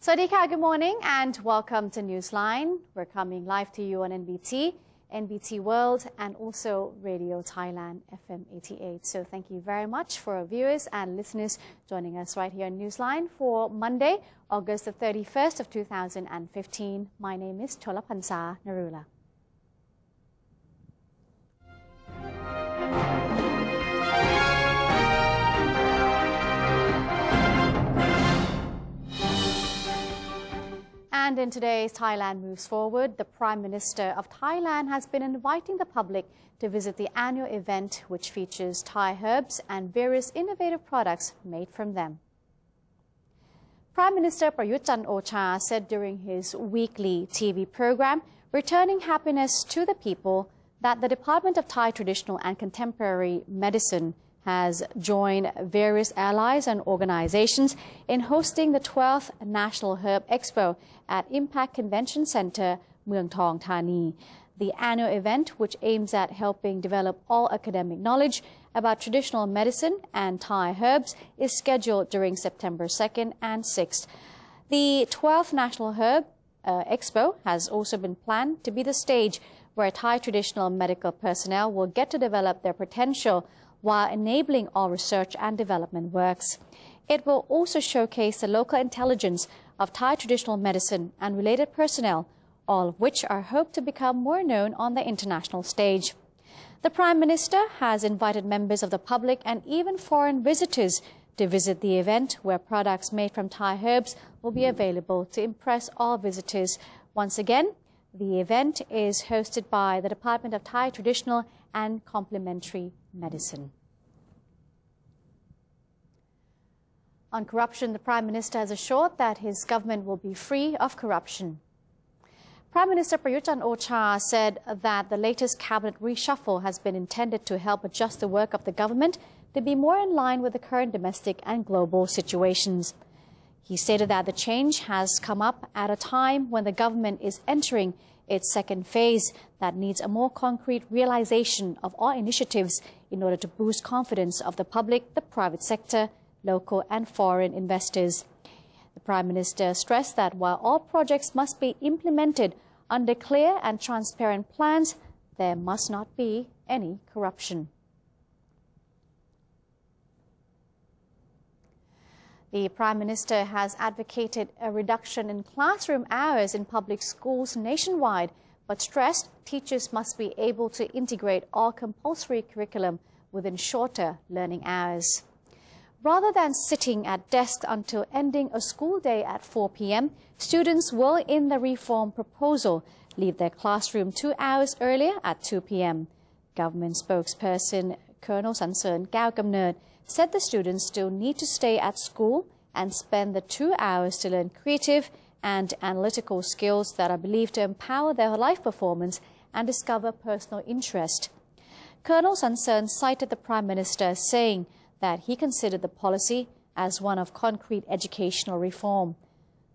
Swadika, good morning and welcome to Newsline. We're coming live to you on NBT, NBT World and also Radio Thailand FM 88. So thank you very much for our viewers and listeners joining us right here on Newsline for Monday, August the 31st of 2015. My name is Cholapansa Narula. And in today's Thailand Moves Forward, the Prime Minister of Thailand has been inviting the public to visit the annual event which features Thai herbs and various innovative products made from them. Prime Minister Prayut Chan-o-cha said during his weekly TV program, Returning Happiness to the People, that the Department of Thai Traditional and Contemporary Medicine has joined various allies and organizations in hosting the 12th National Herb Expo at Impact Convention Center, Mueang Thong Thani. The annual event, which aims at helping develop all academic knowledge about traditional medicine and Thai herbs, is scheduled during September 2nd and 6th. The 12th National Herb Expo has also been planned to be the stage where Thai traditional medical personnel will get to develop their potential while enabling all research and development works. It will also showcase the local intelligence of Thai traditional medicine and related personnel, all of which are hoped to become more known on the international stage. The Prime Minister has invited members of the public and even foreign visitors to visit the event, where products made from Thai herbs will be available to impress all visitors. Once again, the event is hosted by the Department of Thai Traditional and Complementary Medicine. On corruption, the Prime Minister has assured that his government will be free of corruption. Prime Minister Prayut Chan-o-cha said that the latest cabinet reshuffle has been intended to help adjust the work of the government to be more in line with the current domestic and global situations. He stated that the change has come up at a time when the government is entering its second phase that needs a more concrete realization of all initiatives in order to boost confidence of the public, the private sector, local and foreign investors. The Prime Minister stressed that while all projects must be implemented under clear and transparent plans, there must not be any corruption. The Prime Minister has advocated a reduction in classroom hours in public schools nationwide, but stressed teachers must be able to integrate all compulsory curriculum within shorter learning hours. Rather than sitting at desks until ending a school day at 4 p.m., students will, in the reform proposal, leave their classroom 2 hours earlier at 2 p.m. Government spokesperson Colonel Sansern Kaogamnert said the students still need to stay at school and spend the 2 hours to learn creative and analytical skills that are believed to empower their life performance and discover personal interest. Colonel Sansern cited the Prime Minister saying that he considered the policy as one of concrete educational reform.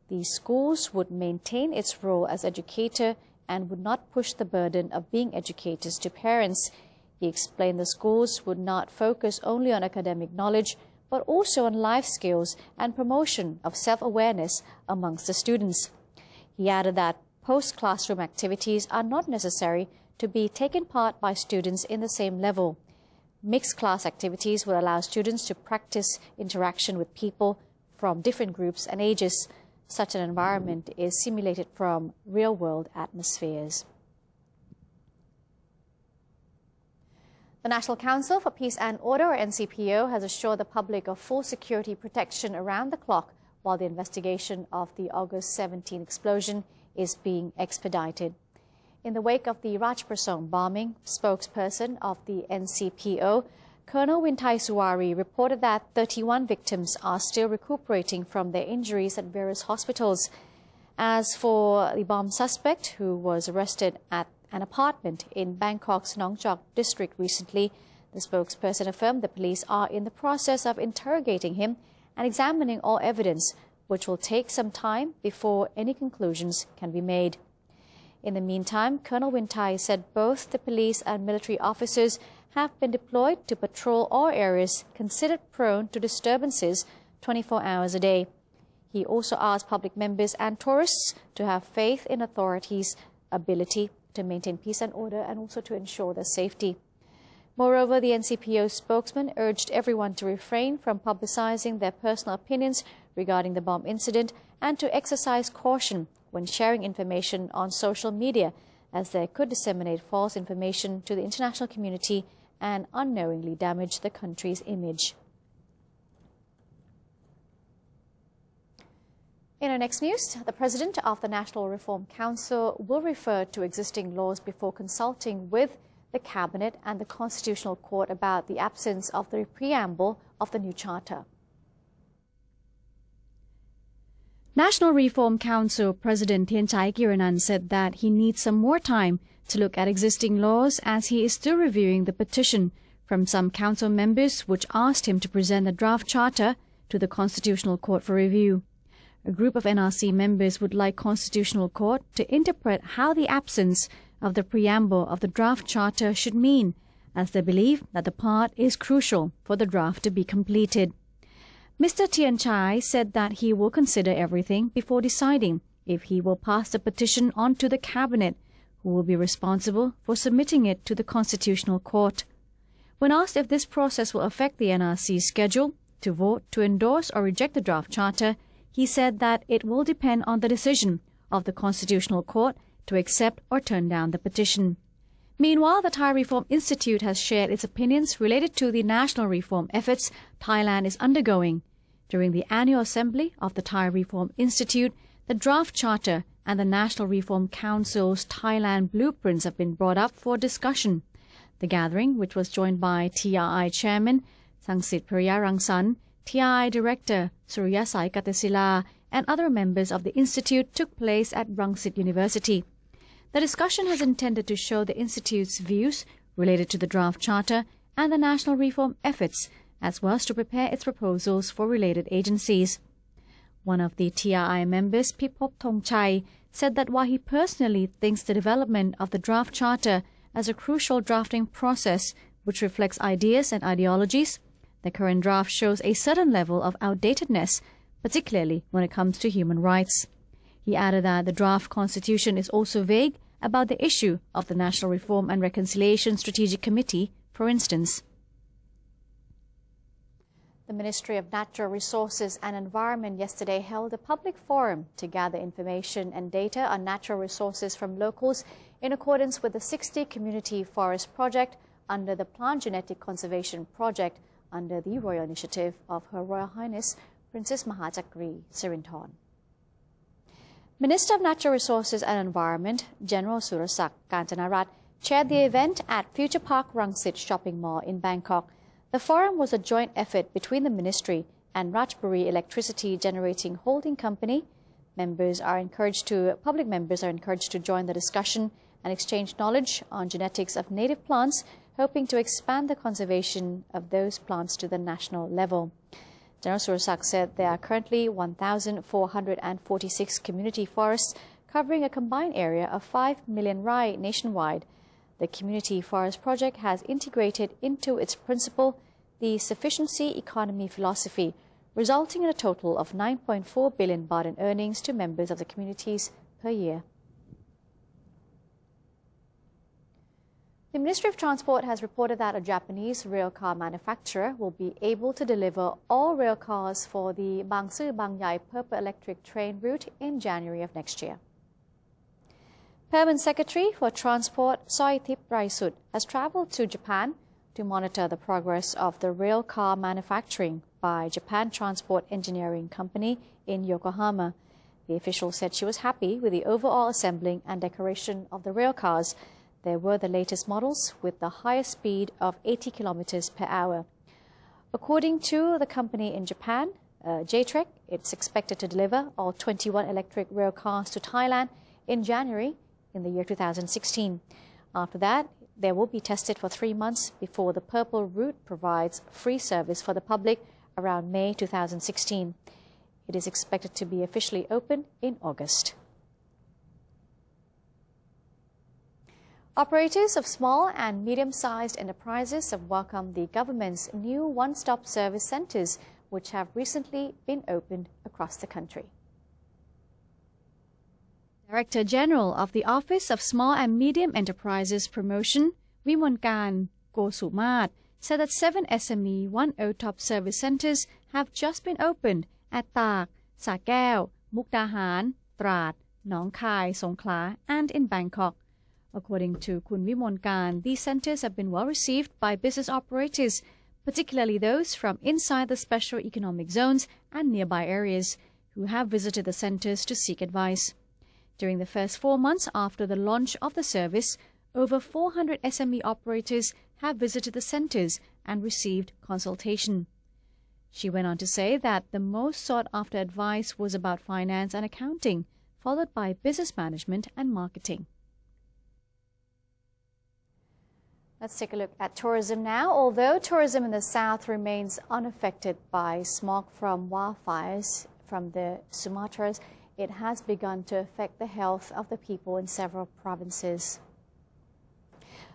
The schools would maintain its role as educator and would not push the burden of being educators to parents. He explained the schools would not focus only on academic knowledge, but also on life skills and promotion of self-awareness amongst the students. He added that post-classroom activities are not necessary to be taken part by students in the same level. Mixed class activities will allow students to practice interaction with people from different groups and ages. Such an environment is simulated from real-world atmospheres. The National Council for Peace and Order, or NCPO, has assured the public of full security protection around the clock while the investigation of the August 17 explosion is being expedited. In the wake of the Rajprasong bombing, spokesperson of the NCPO, Colonel Wintai Suwari, reported that 31 victims are still recuperating from their injuries at various hospitals. As for the bomb suspect, who was arrested at an apartment in Bangkok's Nong Chok district recently, the spokesperson affirmed the police are in the process of interrogating him and examining all evidence, which will take some time before any conclusions can be made. In the meantime, Colonel Wintai said both the police and military officers have been deployed to patrol all areas considered prone to disturbances 24 hours a day. He also asked public members and tourists to have faith in authorities' ability to maintain peace and order and also to ensure their safety. Moreover, the NCPO spokesman urged everyone to refrain from publicizing their personal opinions regarding the bomb incident and to exercise caution when sharing information on social media, as they could disseminate false information to the international community and unknowingly damage the country's image. In our next news, the President of the National Reform Council will refer to existing laws before consulting with the Cabinet and the Constitutional Court about the absence of the preamble of the new Charter. National Reform Council President Tianchai Kiranan said that he needs some more time to look at existing laws as he is still reviewing the petition from some council members which asked him to present the draft charter to the Constitutional Court for review. A group of NRC members would like Constitutional Court to interpret how the absence of the preamble of the draft charter should mean, as they believe that the part is crucial for the draft to be completed. Mr. Tianchai said that he will consider everything before deciding if he will pass the petition on to the Cabinet, who will be responsible for submitting it to the Constitutional Court. When asked if this process will affect the NRC's schedule to vote to endorse or reject the draft charter, he said that it will depend on the decision of the Constitutional Court to accept or turn down the petition. Meanwhile, the Thai Reform Institute has shared its opinions related to the national reform efforts Thailand is undergoing. During the annual assembly of the Thai Reform Institute, the draft charter and the National Reform Council's Thailand blueprints have been brought up for discussion. The gathering, which was joined by TRI Chairman Sangsit Priyarangsan, TRI Director Suriyasai Katesila, and other members of the Institute took place at Rangsit University. The discussion has intended to show the Institute's views related to the draft charter and the national reform efforts, as well as to prepare its proposals for related agencies. One of the TRI members, Pipop Thongchai, said that while he personally thinks the development of the draft charter as a crucial drafting process which reflects ideas and ideologies, the current draft shows a certain level of outdatedness, particularly when it comes to human rights. He added that the draft constitution is also vague about the issue of the National Reform and Reconciliation Strategic Committee, for instance. The Ministry of Natural Resources and Environment yesterday held a public forum to gather information and data on natural resources from locals in accordance with the 60 Community Forest Project under the Plant Genetic Conservation Project under the Royal Initiative of Her Royal Highness Princess Mahachakri Sirinthorn. Minister of Natural Resources and Environment, General Surasak Kanchanarat, chaired the event at Future Park Rangsit Shopping Mall in Bangkok. The forum was a joint effort between the Ministry and Ratchaburi Electricity Generating Holding Company. Public members are encouraged to join the discussion and exchange knowledge on genetics of native plants, hoping to expand the conservation of those plants to the national level. General Surasak said there are currently 1,446 community forests covering a combined area of 5 million rai nationwide. The Community Forest Project has integrated into its principle the sufficiency economy philosophy, resulting in a total of 9.4 billion baht in earnings to members of the communities per year. The Ministry of Transport has reported that a Japanese railcar manufacturer will be able to deliver all rail cars for the Bang Sue Bang Yai Purple Electric Train route in January of next year. Permanent Secretary for Transport Soitip Raisut has travelled to Japan to monitor the progress of the rail car manufacturing by Japan Transport Engineering Company in Yokohama. The official said she was happy with the overall assembling and decoration of the rail cars. They were the latest models with the highest speed of 80 kilometers per hour. According to the company in Japan, JTREC, it's expected to deliver all 21 electric rail cars to Thailand in January in the year 2016. After that, they will be tested for 3 months before the Purple route provides free service for the public around May 2016. It is expected to be officially open in August. Operators of small and medium-sized enterprises have welcomed the government's new one-stop service centres, which have recently been opened across the country. Director General of the Office of Small and Medium Enterprises Promotion, Vimonkan Gosumat, said that 7 SME 1.0 top service centers have just been opened at Tak, Sakeo, Mukdahan, Trat, Nong Khai, Songkhla, and in Bangkok. According to Kun Vimonkan, these centers have been well received by business operators, particularly those from inside the special economic zones and nearby areas, who have visited the centers to seek advice. During the first 4 months after the launch of the service, over 400 SME operators have visited the centers and received consultation. She went on to say that the most sought-after advice was about finance and accounting, followed by business management and marketing. Let's take a look at tourism now. Although tourism in the south remains unaffected by smog from wildfires from the Sumatras, it has begun to affect the health of the people in several provinces.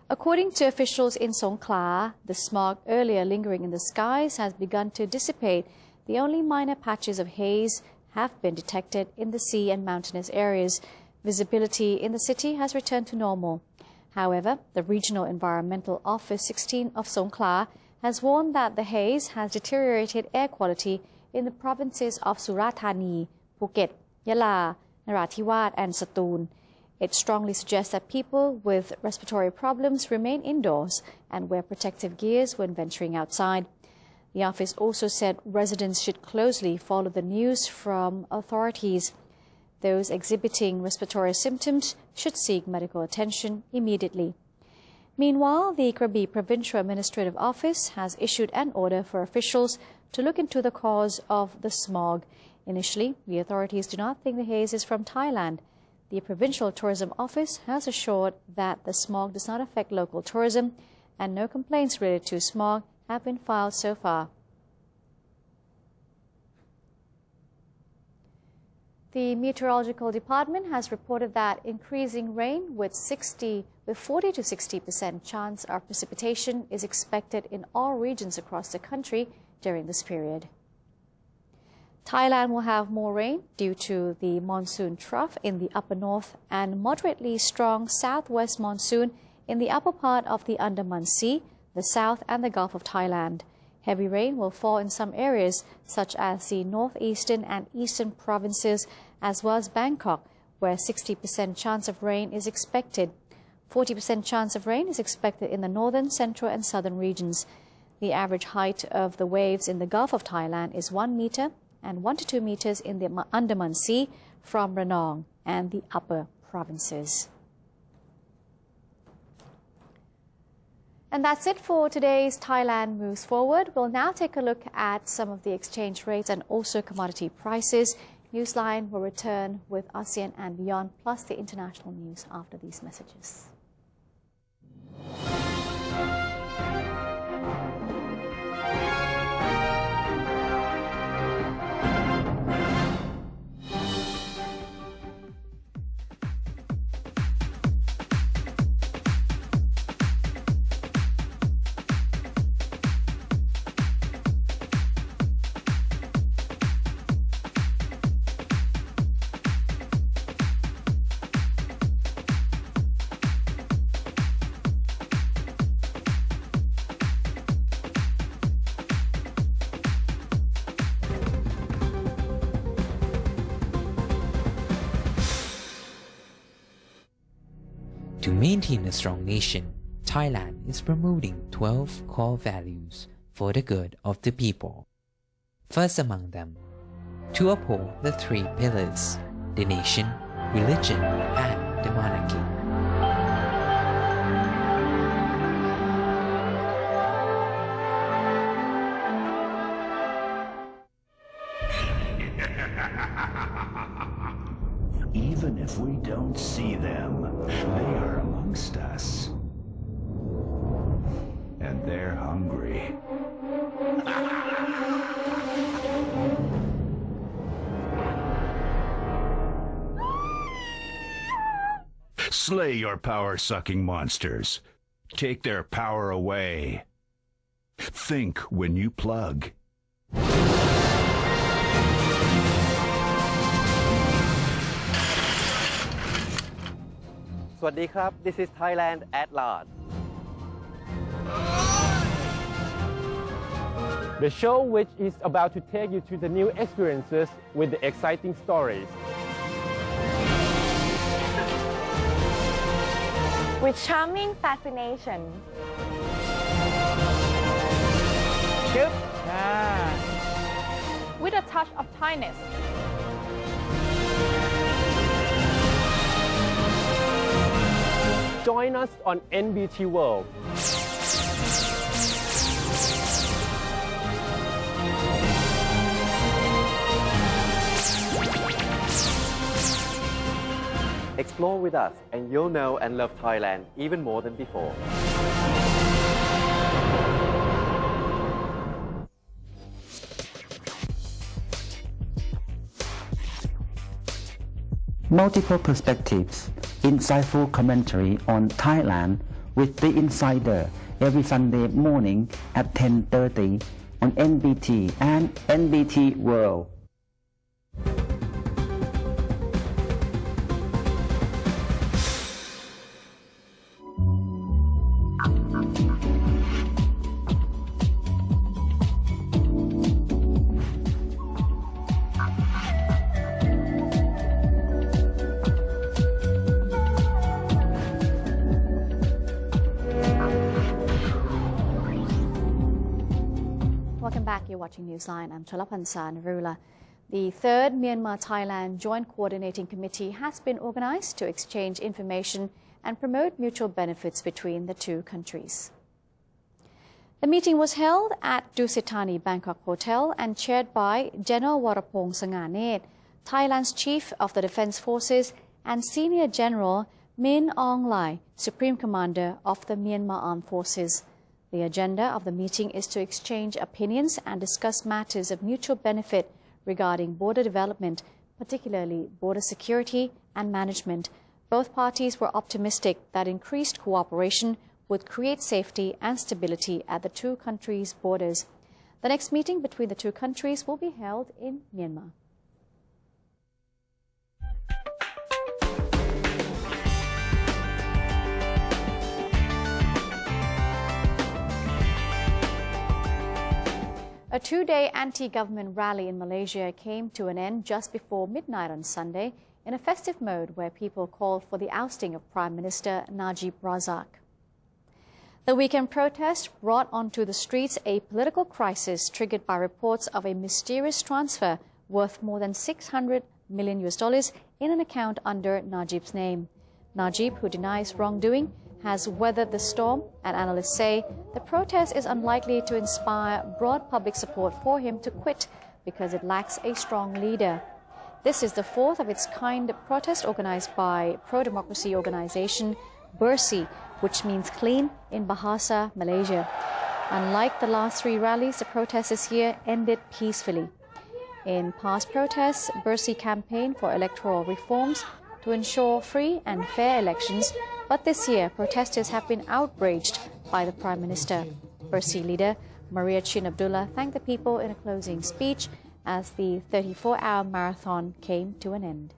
According to officials in Songkhla, the smog earlier lingering in the skies has begun to dissipate. The only minor patches of haze have been detected in the sea and mountainous areas. Visibility in the city has returned to normal. However, the Regional Environmental Office 16 of Songkhla has warned that the haze has deteriorated air quality in the provinces of Surat Thani, Phuket, Yala, Narathiwat, and Satun. It strongly suggests that people with respiratory problems remain indoors and wear protective gears when venturing outside. The office also said residents should closely follow the news from authorities. Those exhibiting respiratory symptoms should seek medical attention immediately. Meanwhile, the Krabi Provincial Administrative Office has issued an order for officials to look into the cause of the smog. Initially, the authorities do not think the haze is from Thailand. The Provincial Tourism Office has assured that the smog does not affect local tourism and no complaints related to smog have been filed so far. The Meteorological Department has reported that increasing rain with 40 to 60% chance of precipitation is expected in all regions across the country during this period. Thailand will have more rain due to the monsoon trough in the upper north and moderately strong southwest monsoon in the upper part of the Andaman Sea, the south and the Gulf of Thailand. Heavy rain will fall in some areas such as the northeastern and eastern provinces as well as Bangkok, where 60% chance of rain is expected. 40% chance of rain is expected in the northern, central and southern regions. The average height of the waves in the Gulf of Thailand is 1 meter and 1 to 2 meters in the Andaman Sea from Ranong and the upper provinces. And that's it for today's Thailand Moves Forward. We'll now take a look at some of the exchange rates and also commodity prices. Newsline will return with ASEAN and beyond, plus the international news after these messages. To maintain a strong nation, Thailand is promoting 12 core values for the good of the people. First among them, to uphold the 3 pillars, the nation, religion, and the monarchy. Even if we don't see them, they are amongst us. And they're hungry. Slay your power-sucking monsters. Take their power away. Think when you plug. วัสดีครับ This is Thailand at large. The show which is about to take you to the new experiences with the exciting stories. With charming fascination. With a touch of Thainess. Join us on NBT World. Explore with us and you'll know and love Thailand even more than before. Multiple perspectives, insightful commentary on Thailand with The Insider every Sunday morning at 10:30 on NBT and NBT World. Welcome back. You're watching Newsline. I'm Chalapansa Narula. The third Myanmar-Thailand Joint Coordinating Committee has been organized to exchange information and promote mutual benefits between the two countries. The meeting was held at Dusit Thani Bangkok Hotel and chaired by General Warapong Sanganet, Thailand's Chief of the Defense Forces, and Senior General Min Aung Hlaing, Supreme Commander of the Myanmar Armed Forces. The agenda of the meeting is to exchange opinions and discuss matters of mutual benefit regarding border development, particularly border security and management. Both parties were optimistic that increased cooperation would create safety and stability at the two countries' borders. The next meeting between the two countries will be held in Myanmar. A two-day anti-government rally in Malaysia came to an end just before midnight on Sunday in a festive mode where people called for the ousting of Prime Minister Najib Razak. The weekend protest brought onto the streets a political crisis triggered by reports of a mysterious transfer worth more than $600 million in an account under Najib's name. Najib, who denies wrongdoing, has weathered the storm, and analysts say the protest is unlikely to inspire broad public support for him to quit because it lacks a strong leader. This is the fourth of its kind protest organized by pro-democracy organization Bersih, which means clean in Bahasa Malaysia. Unlike the last three rallies, the protests this year ended peacefully. In past protests, Bersih campaigned for electoral reforms to ensure free and fair elections, but this year protesters have been outraged by the Prime Minister. Bersih leader Maria Chin Abdullah thanked the people in a closing speech as the 34-hour marathon came to an end.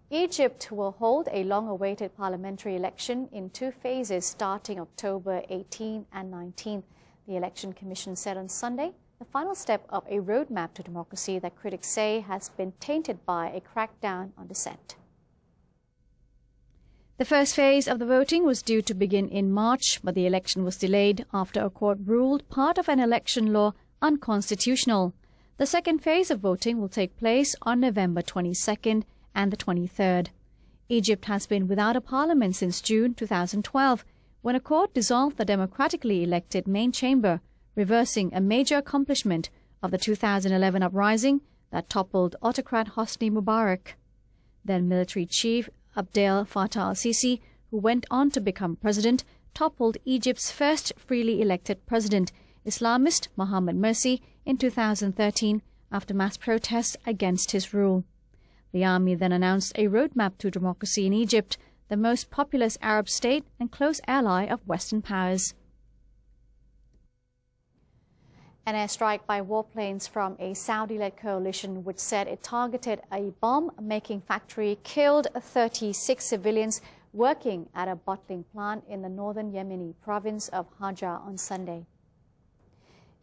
Egypt will hold a long-awaited parliamentary election in two phases starting October 18 and 19. The Election Commission said on Sunday the final step of a roadmap to democracy that critics say has been tainted by a crackdown on dissent. The first phase of the voting was due to begin in March, but the election was delayed after a court ruled part of an election law unconstitutional. The second phase of voting will take place on November 22nd and the 23rd. Egypt has been without a parliament since June 2012, when a court dissolved the democratically elected main chamber, reversing a major accomplishment of the 2011 uprising that toppled autocrat Hosni Mubarak. Then military chief Abdel Fattah al-Sisi, who went on to become president, toppled Egypt's first freely elected president, Islamist Mohamed Morsi, in 2013 after mass protests against his rule. The army then announced a roadmap to democracy in Egypt, the most populous Arab state and close ally of Western powers. An airstrike by warplanes from a Saudi-led coalition which said it targeted a bomb-making factory killed 36 civilians working at a bottling plant in the northern Yemeni province of Hajj on Sunday.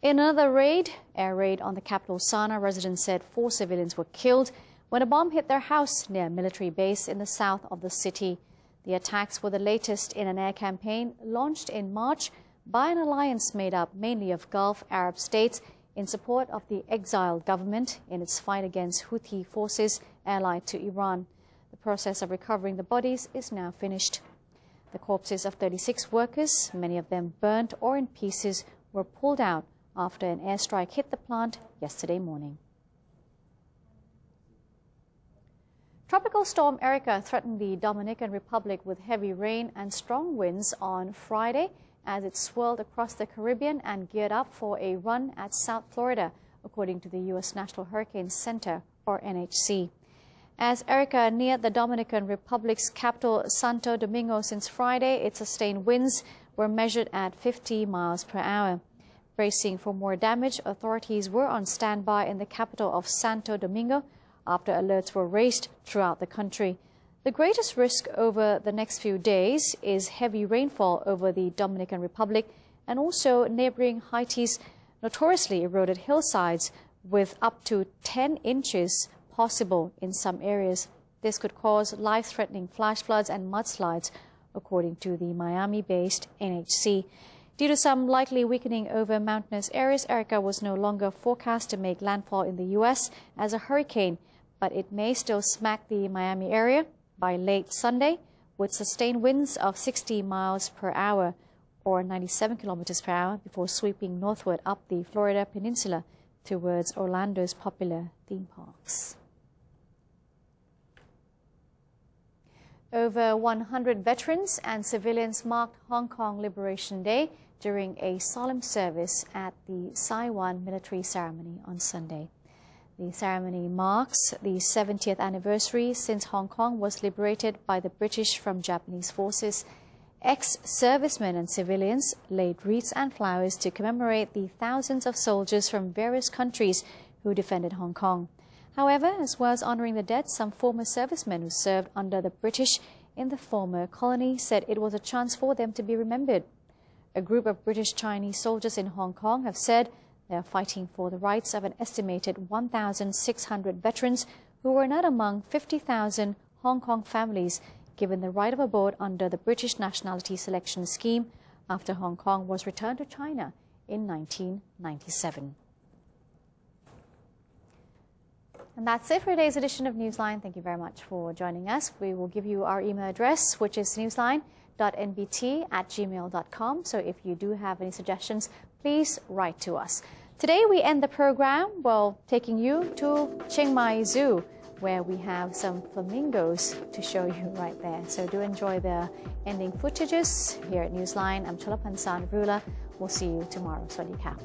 In another air raid on the capital Sana'a, residents said 4 civilians were killed when a bomb hit their house near a military base in the south of the city. The attacks were the latest in an air campaign launched in March by an alliance made up mainly of Gulf Arab states in support of the exiled government in its fight against Houthi forces allied to Iran. The process of recovering the bodies is now finished. The corpses of 36 workers, many of them burnt or in pieces, were pulled out after an airstrike hit the plant yesterday morning. Tropical storm Erica threatened the Dominican Republic with heavy rain and strong winds on Friday as it swirled across the Caribbean and geared up for a run at South Florida, according to the U.S. National Hurricane Center, or NHC. As Erica neared the Dominican Republic's capital, Santo Domingo, since Friday, its sustained winds were measured at 50 miles per hour. Bracing for more damage, authorities were on standby in the capital of Santo Domingo after alerts were raised throughout the country. The greatest risk over the next few days is heavy rainfall over the Dominican Republic and also neighboring Haiti's notoriously eroded hillsides, with up to 10 inches possible in some areas. This could cause life-threatening flash floods and mudslides, according to the Miami-based NHC. Due to some likely weakening over mountainous areas, Erica was no longer forecast to make landfall in the U.S. as a hurricane, but it may still smack the Miami area by late Sunday, with sustained winds of 60 miles per hour or 97 kilometers per hour before sweeping northward up the Florida peninsula towards Orlando's popular theme parks. Over 100 veterans and civilians marked Hong Kong Liberation Day during a solemn service at the Sai-Wan military ceremony on Sunday. The ceremony marks the 70th anniversary since Hong Kong was liberated by the British from Japanese forces. Ex-servicemen and civilians laid wreaths and flowers to commemorate the thousands of soldiers from various countries who defended Hong Kong. However, as well as honoring the dead, some former servicemen who served under the British in the former colony said it was a chance for them to be remembered. A group of British-Chinese soldiers in Hong Kong have said they are fighting for the rights of an estimated 1,600 veterans who were not among 50,000 Hong Kong families given the right of abode under the British Nationality Selection Scheme after Hong Kong was returned to China in 1997. And that's it for today's edition of Newsline. Thank you very much for joining us. We will give you our email address, which is newsline.nbt@gmail.com. So if you do have any suggestions, please write to us. Today we end the program, taking you to Chiang Mai Zoo, where we have some flamingos to show you right there. So do enjoy the ending footages here at Newsline. I'm Chalapansan Rula. We'll see you tomorrow. Sawasdee ka.